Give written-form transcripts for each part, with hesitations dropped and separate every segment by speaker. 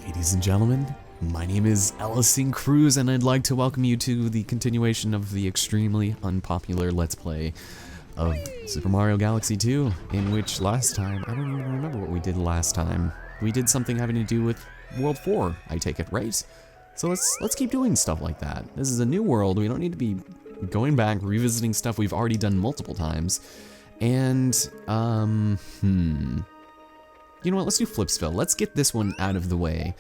Speaker 1: Ladies and gentlemen, my name is Ellison Cruz, and I'd like to welcome you to the continuation of the extremely unpopular Let's Play of Super Mario Galaxy 2, in which last time, I don't even remember what we did last time. We did something having to do with World 4, I take it, right? So let's keep doing stuff like that. This is a new world, we don't need to be going back, revisiting stuff we've already done multiple times. And, you know what, let's do Flipsville. Let's get this one out of the way.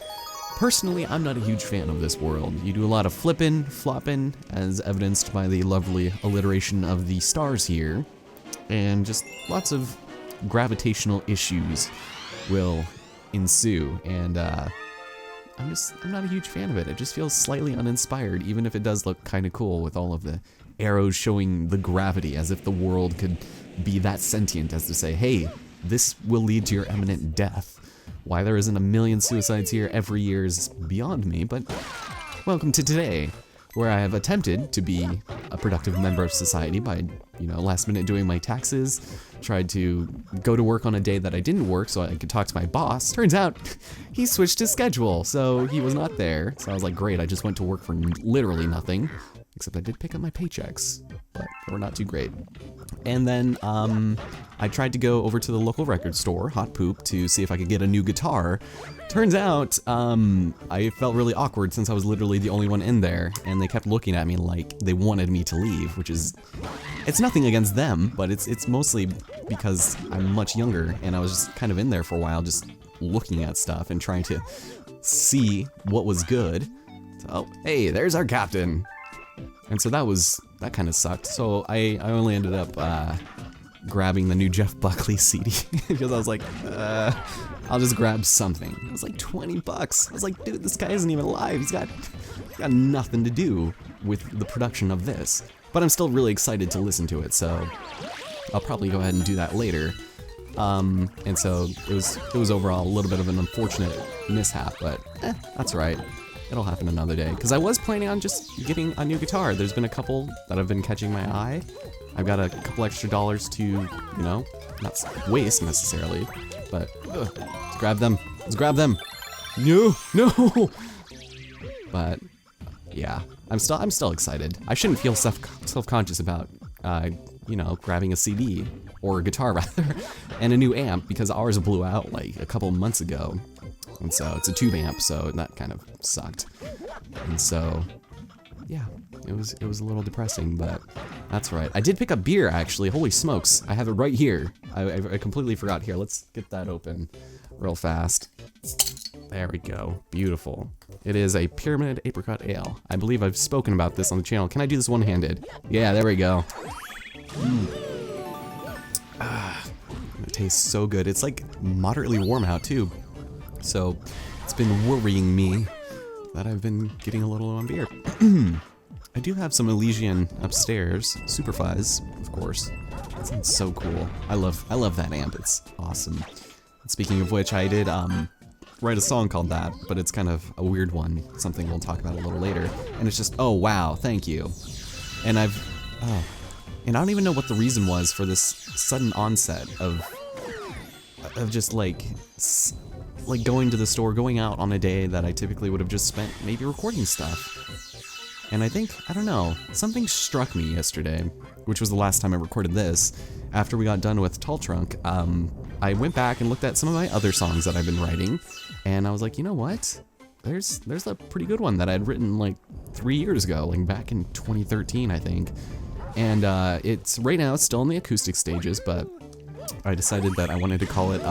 Speaker 1: Personally, I'm not a huge fan of this world. You do a lot of flipping, flopping, as evidenced by the lovely alliteration of the stars here, and just lots of gravitational issues will ensue, and I'm not a huge fan of it. It just feels slightly uninspired, even if it does look kind of cool with all of the arrows showing the gravity, as if the world could be that sentient as to say, hey, this will lead to your imminent death. Why there isn't a million suicides here every year is beyond me, but welcome to today, where I have attempted to be a productive member of society by, last minute doing my taxes, tried to go to work on a day that I didn't work so I could talk to my boss. Turns out he switched his schedule, so he was not there. So I was like, great, I just went to work for literally nothing, except I did pick up my paychecks, but they were not too great. And then I tried to go over to the local record store, Hot Poop, to see if I could get a new guitar. Turns out I felt really awkward since I was literally the only one in there, and they kept looking at me like they wanted me to leave, which is, it's nothing against them, but it's mostly because I'm much younger, and I was just kind of in there for a while, just looking at stuff and trying to see what was good. So, oh, hey, there's our captain. And so that kind of sucked. So I only ended up grabbing the new Jeff Buckley CD because I was like, I'll just grab something. It was like 20 bucks. I was like, dude, this guy isn't even alive. He's got nothing to do with the production of this. But I'm still really excited to listen to it, so I'll probably go ahead and do that later. And so it was overall a little bit of an unfortunate mishap, but that's right. It'll happen another day, because I was planning on just getting a new guitar. There's been a couple that have been catching my eye. I've got a couple extra dollars to, not waste necessarily, but let's grab them. Let's grab them. No. But yeah, I'm still excited. I shouldn't feel self-conscious about, grabbing a CD or a guitar rather, and a new amp, because ours blew out like a couple months ago. And so it's a tube amp, so that kind of sucked. And so, yeah, it was a little depressing, but that's right. I did pick up beer, actually. Holy smokes, I have it right here. I completely forgot. Here, let's get that open real fast. There we go. Beautiful. It is a Pyramid Apricot Ale. I believe I've spoken about this on the channel. Can I do this one-handed? Yeah, there we go. It tastes so good. It's like moderately warm out, too. So it's been worrying me that I've been getting a little low on beer. I do have some Elysian upstairs, Super Fuzz, of course. That sounds so cool. I love that amp. It's awesome. And speaking of which, I did write a song called that, but it's kind of a weird one. Something we'll talk about a little later. And it's just, oh wow, thank you. And and I don't even know what the reason was for this sudden onset of just like going to the store, going out on a day that I typically would have just spent maybe recording stuff. And I don't know, something struck me yesterday, which was the last time I recorded this. After we got done with Tall Trunk, I went back and looked at some of my other songs that I've been writing, and I was like, you know what? There's a pretty good one that I'd written like 3 years ago, like back in 2013, I think. And it's right now, it's still in the acoustic stages, but I decided that I wanted to call it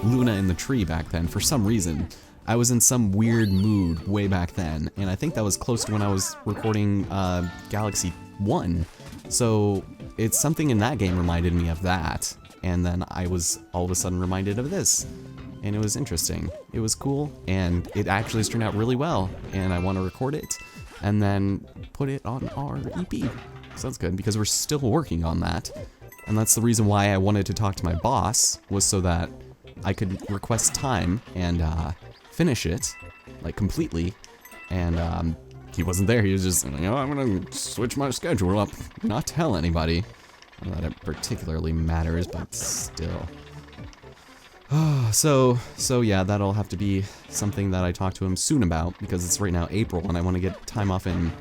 Speaker 1: Luna in the Tree back then. For some reason, I was in some weird mood way back then, and I think that was close to when I was recording Galaxy 1. So it's something in that game reminded me of that, and then I was all of a sudden reminded of this, and it was interesting. It was cool, and it actually has turned out really well, and I want to record it and then put it on our EP. So that's good, because we're still working on that. And that's the reason why I wanted to talk to my boss, was so that I could request time and finish it, like completely. And he wasn't there. He was just, I'm gonna switch my schedule up, not tell anybody. Not that it particularly matters, but still. So yeah, that'll have to be something that I talk to him soon about, because it's right now April and I want to get time off in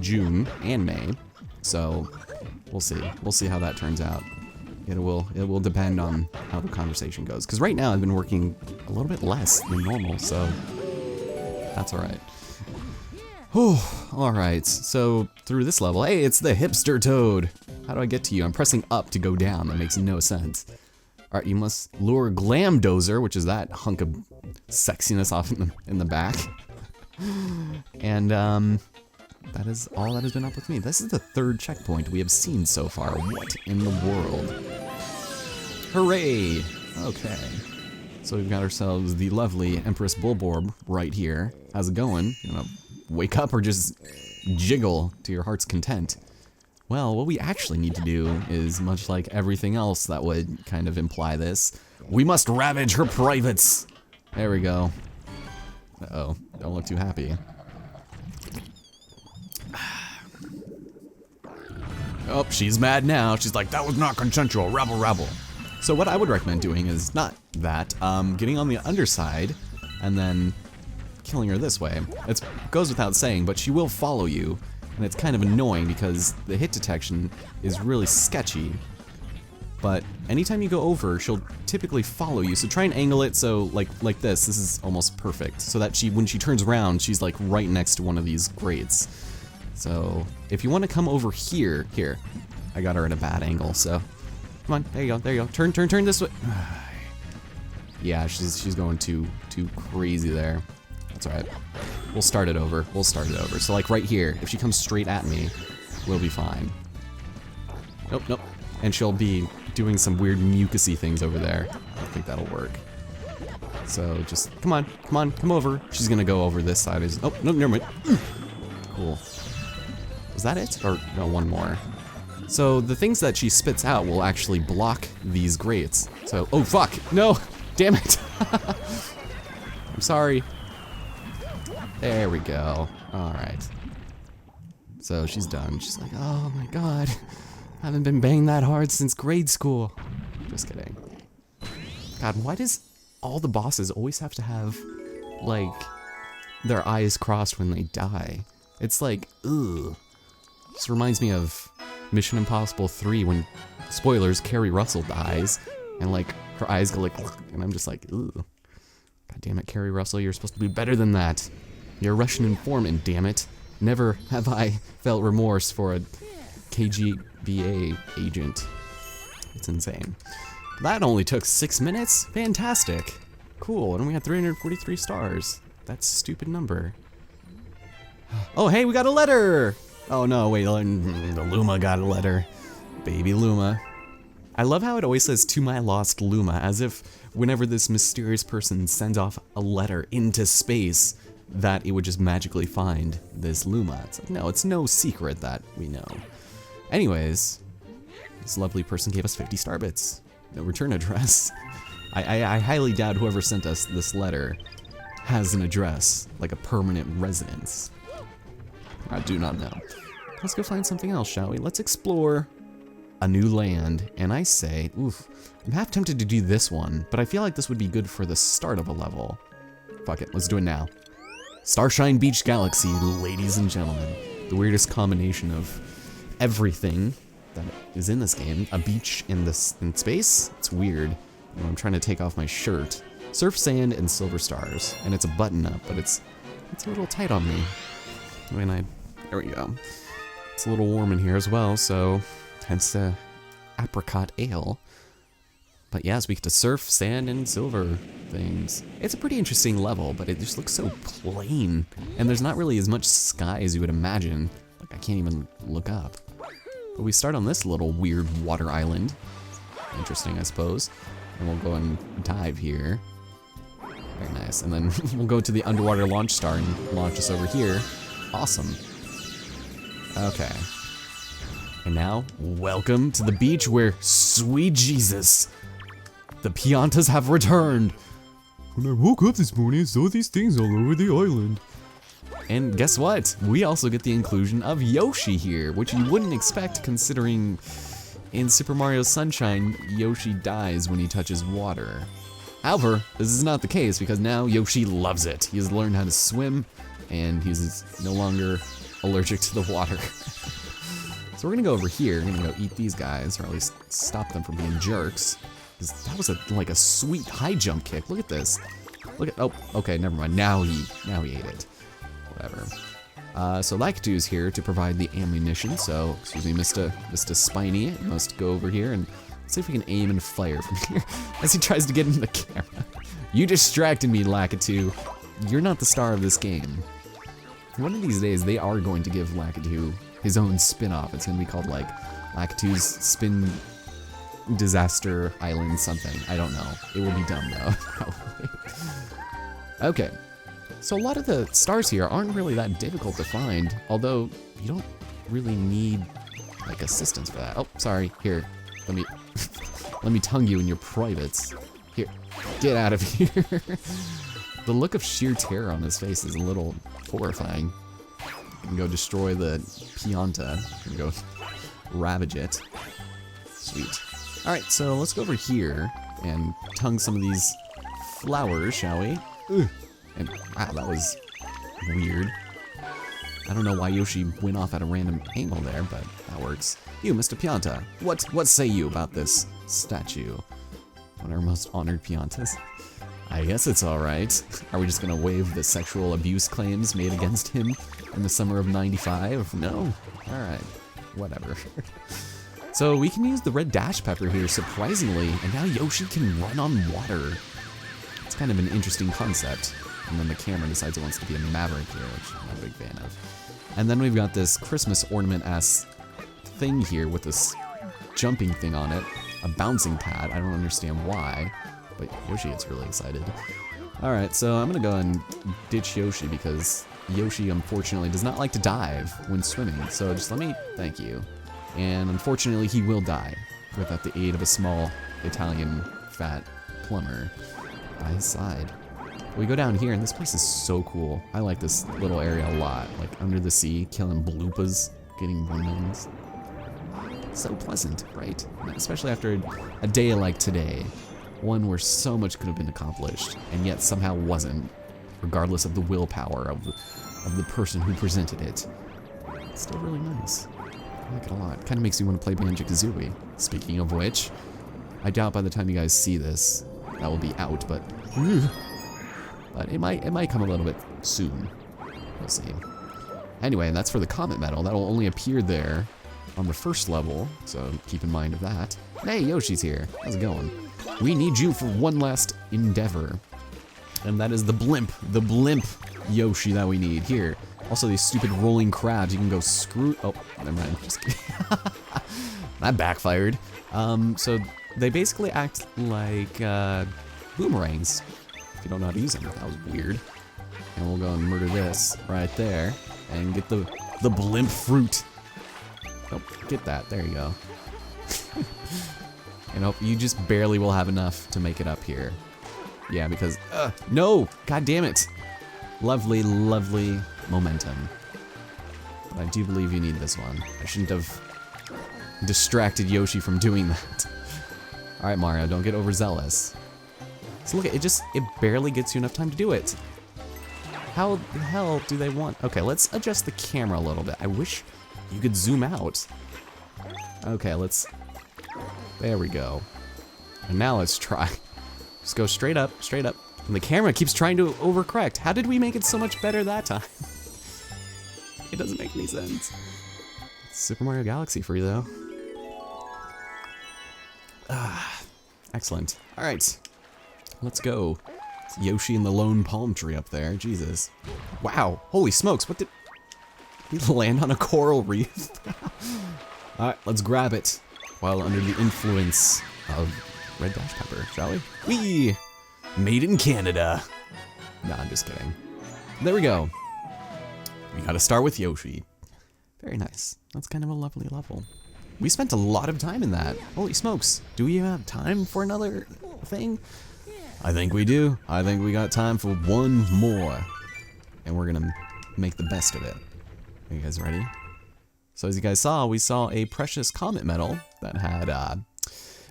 Speaker 1: June and May. So we'll see how that turns out. It will depend on how the conversation goes, because right now I've been working a little bit less than normal, so that's all right. All right, so through this level, hey, it's the hipster toad. How do I get to you? I'm pressing up to go down. That makes no sense. All right, you must lure Glamdozer, which is that hunk of sexiness off in the back. And that is all that has been up with me. This is the third checkpoint we have seen so far. What in the world? Hooray! Okay. So we've got ourselves the lovely Empress Bulborb right here. How's it going? You wanna wake up or just jiggle to your heart's content? Well, what we actually need to do is, much like everything else that would kind of imply this, we must ravage her privates! There we go. Uh-oh, don't look too happy. Oh, she's mad now. She's like, that was not consensual, rabble rabble. So what I would recommend doing is not that, getting on the underside and then killing her this way. It goes without saying, but she will follow you, and it's kind of annoying because the hit detection is really sketchy. But anytime you go over, she'll typically follow you, so try and angle it so like this is almost perfect, so that when she turns around, she's like right next to one of these grates. So if you want to come over here, I got her at a bad angle, so come on, there you go, turn this way. Yeah, she's going too crazy there. That's all right. We'll start it over. So like right here, if she comes straight at me, we'll be fine. Nope. And she'll be doing some weird mucusy things over there. I think that'll work. So just come over. She's gonna go over this side. Oh no, never mind. Cool. Was that it? Or no, one more. So the things that she spits out will actually block these grates. So, oh fuck, no, damn it. I'm sorry. There we go. All right. So she's done. She's like, oh my god, I haven't been banged that hard since grade school. Just kidding. God, why does all the bosses always have to have, like, their eyes crossed when they die? It's like, ugh. This reminds me of Mission Impossible 3 when, spoilers, Carrie Russell dies, and like, her eyes go like, and I'm just like, ugh. God damn it, Carrie Russell, you're supposed to be better than that. You're a Russian informant, damn it. Never have I felt remorse for a KGBA agent. It's insane. That only took 6 minutes? Fantastic. Cool, and we had 343 stars. That's a stupid number. Oh, hey, we got a letter! Oh no, wait, the Luma got a letter. Baby Luma. I love how it always says, to my lost Luma, as if whenever this mysterious person sends off a letter into space, that it would just magically find this Luma. It's like, no, it's no secret that we know. Anyways, this lovely person gave us 50 star bits. No return address. I highly doubt whoever sent us this letter has an address, like a permanent residence. I do not know. Let's go find something else, shall we? Let's explore a new land. And I say, oof, I'm half tempted to do this one, but I feel like this would be good for the start of a level. Fuck it, let's do it now. Starshine Beach Galaxy, ladies and gentlemen. The weirdest combination of everything that is in this game. A beach in space? It's weird. You know, I'm trying to take off my shirt. Surf, sand, and silver stars. And it's a button up, but it's a little tight on me. I mean, there we go. It's a little warm in here as well, so hence the apricot ale. But yes, we get to surf, sand, and silver things. It's a pretty interesting level, but it just looks so plain. And there's not really as much sky as you would imagine. Like, I can't even look up. But we start on this little weird water island. Interesting, I suppose. And we'll go and dive here. Very nice. And then we'll go to the underwater launch star and launch us over here. Awesome. Okay. And now, welcome to the beach where, sweet Jesus, the Piantas have returned. When I woke up this morning, I saw these things all over the island. And guess what? We also get the inclusion of Yoshi here, which you wouldn't expect considering in Super Mario Sunshine, Yoshi dies when he touches water. However, this is not the case because now Yoshi loves it. He has learned how to swim and he's no longer allergic to the water. So we're gonna go over here, we're gonna go eat these guys, or at least stop them from being jerks. That was like a sweet high jump kick. Look at this. Look at, oh, okay, never mind. Now he ate it. Whatever. So Lakitu's here to provide the ammunition. So, excuse me, Mr. Spiny must go over here and see if we can aim and fire from here as he tries to get into the camera. You distracted me, Lakitu. You're not the star of this game. One of these days, they are going to give Lakitu his own spin-off. It's gonna be called like Lakitu's Spin Disaster Island something. I don't know. It will be dumb though, probably. Okay, so a lot of the stars here aren't really that difficult to find, although you don't really need like assistance for that. Oh, sorry. Here, let me tongue you in your privates. Here, get out of here. The look of sheer terror on his face is a little horrifying. You can go destroy the Pianta. You can go ravage it. Sweet. Alright, so let's go over here and tongue some of these flowers, shall we? Ugh. And wow, that was weird. I don't know why Yoshi went off at a random angle there, but that works. You, Mr. Pianta, what say you about this statue? One of our most honored Piantas. I guess it's alright. Are we just gonna waive the sexual abuse claims made against him in the summer of '95? No? Alright. Whatever. So we can use the red dash pepper here, surprisingly, and now Yoshi can run on water. It's kind of an interesting concept. And then the camera decides it wants to be a maverick here, which I'm not a big fan of. And then we've got this Christmas ornament-ass thing here with this jumping thing on it. A bouncing pad. I don't understand why. But Yoshi gets really excited. Alright, so I'm gonna go and ditch Yoshi because Yoshi unfortunately does not like to dive when swimming. So just let me, thank you. And unfortunately he will die without the aid of a small Italian fat plumber by his side. We go down here and this place is so cool. I like this little area a lot. Like under the sea, killing bloopas, getting mermaids. So pleasant, right? Especially after a day like today. One where so much could have been accomplished, and yet somehow wasn't, regardless of the willpower of the person who presented it. It's still really nice. I like it a lot. Kind of makes me want to play Banjo-Kazooie. Speaking of which, I doubt by the time you guys see this, that will be out, but it might come a little bit soon. We'll see. Anyway, and that's for the Comet Medal. That'll only appear there on the first level, so keep in mind of that. Hey, Yoshi's here. How's it going? We need you for one last endeavor. And that is the blimp Yoshi that we need. Here. Also, these stupid rolling crabs, you can go screw. Oh, never mind. Just kidding. That backfired. So they basically act like boomerangs. If you don't know how to use them, that was weird. And we'll go and murder this right there and get the blimp fruit. Oh, get that. There you go. And hope you just barely will have enough to make it up here. Yeah, because no, god damn it. Lovely, lovely momentum. But I do believe you need this one. I shouldn't have distracted Yoshi from doing that. All right, Mario, don't get overzealous. So look, it barely gets you enough time to do it. How the hell do they want? Okay, let's adjust the camera a little bit. I wish you could zoom out. Okay, there we go. And now let's try. Just go straight up. And the camera keeps trying to overcorrect. How did we make it so much better that time? It doesn't make any sense. It's Super Mario Galaxy for you, though. Ah, excellent. All right, let's go. It's Yoshi and the lone palm tree up there. Jesus. Wow. Holy smokes. What did... Did he land on a coral reef? All right, let's grab it while under the influence of red dash pepper, shall we? Whee! Made in Canada. No, I'm just kidding. There we go. We gotta start with Yoshi. Very nice. That's kind of a lovely level. We spent a lot of time in that. Holy smokes. Do we have time for another thing? I think we do. I think we got time for one more. And we're gonna make the best of it. Are you guys ready? So as you guys saw, we saw a precious comet medal that had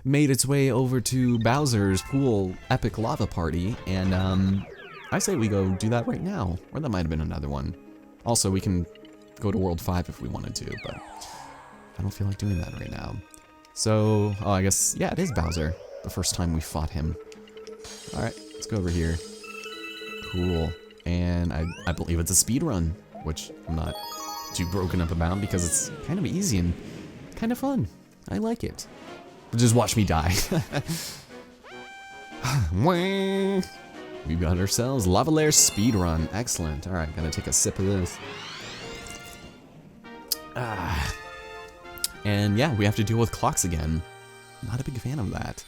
Speaker 1: made its way over to Bowser's pool epic lava party, and I say we go do that right now, or that might have been another one. Also, we can go to World 5 if we wanted to, but I don't feel like doing that right now. So, oh, I guess, yeah, it is Bowser, the first time we fought him. Alright, let's go over here. Cool. And I believe it's a speed run, which I'm not too broken up about because it's kind of easy and kind of fun. I like it. But just watch me die. We've got ourselves Lava Lair speed run. Excellent. All right, gotta take a sip of this. And yeah, we have to deal with clocks again. Not a big fan of that.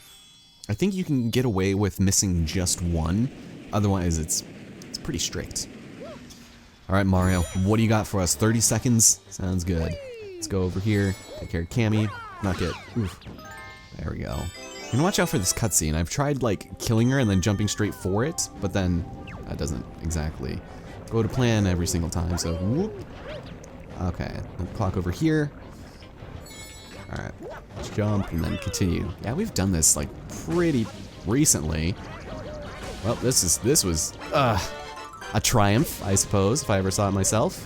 Speaker 1: I think you can get away with missing just one. Otherwise, it's pretty strict. All right, Mario, what do you got for us? 30 seconds? Sounds good. Let's go over here, take care of Cammy, not get, oof. There we go. You can watch out for this cutscene. I've tried like killing her and then jumping straight for it, but then that doesn't exactly go to plan every single time, so whoop. Okay, clock over here. All right, let's jump and then continue. Yeah, we've done this like pretty recently. Well, this was a triumph, I suppose, if I ever saw it myself.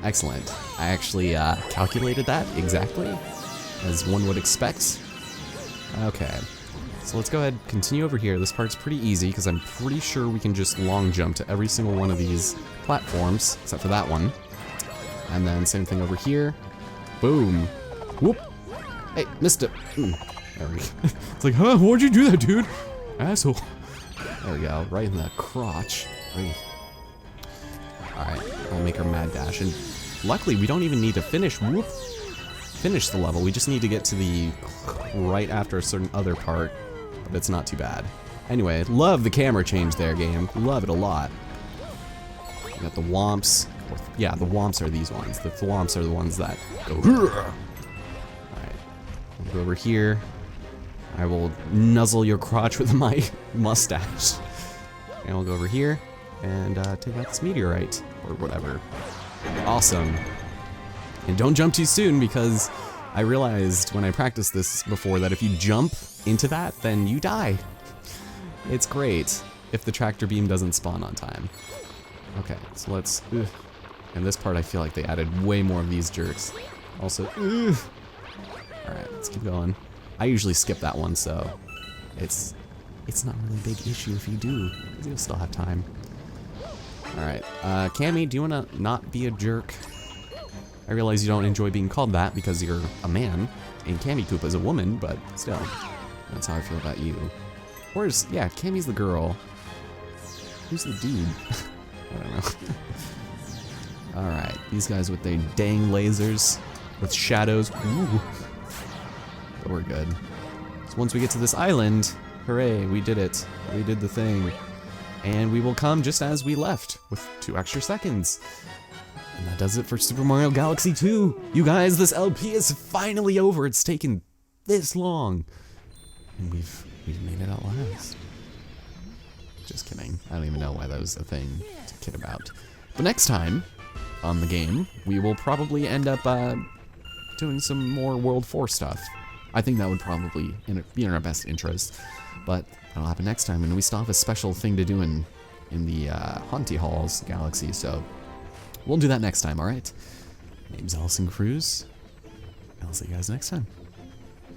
Speaker 1: Excellent. I actually calculated that exactly, as one would expect. Okay, so let's go ahead and continue over here. This part's pretty easy, because I'm pretty sure we can just long jump to every single one of these platforms, except for that one. And then same thing over here. Boom. Whoop. Hey, missed it. There we go. It's like, huh, why'd you do that, dude? Asshole. There we go, right in the crotch. Alright, I'll make her mad dash. And luckily, we don't even need to finish the level. We just need to get to the right after a certain other part, but it's not too bad. Anyway, love the camera change there, game. Love it a lot. We got the womps. Yeah, the womps are these ones. The thwomps are the ones that go. Alright, we'll go over here. I will nuzzle your crotch with my mustache. And we'll go over here and take out this meteorite, or whatever. Awesome. And don't jump too soon, because I realized when I practiced this before that if you jump into that, then you die. It's great if the tractor beam doesn't spawn on time. Okay, so let's... And this part I feel like they added way more of these jerks. Also, alright, let's keep going. I usually skip that one, so it's not really a big issue if you do, because you'll still have time. Alright, Cammy, do you want to not be a jerk? I realize you don't enjoy being called that because you're a man, and Cammy Koopa's a woman, but still, that's how I feel about you. Or is, yeah, Cammy's the girl. Who's the dude? I don't know. Alright, these guys with their dang lasers, with shadows. Ooh. But we're good. So once we get to this island, hooray, we did it. We did the thing. And we will come just as we left, with 2 extra seconds. And that does it for Super Mario Galaxy 2. You guys, this LP is finally over. It's taken this long. And we've made it at last. Just kidding. I don't even know why that was a thing to kid about. But next time on the game, we will probably end up doing some more World 4 stuff. I think that would probably be in our best interest, but that'll happen next time, and we still have a special thing to do in the Haunty Halls Galaxy, so we'll do that next time, alright? My name's Allison Cruz, and I'll see you guys next time.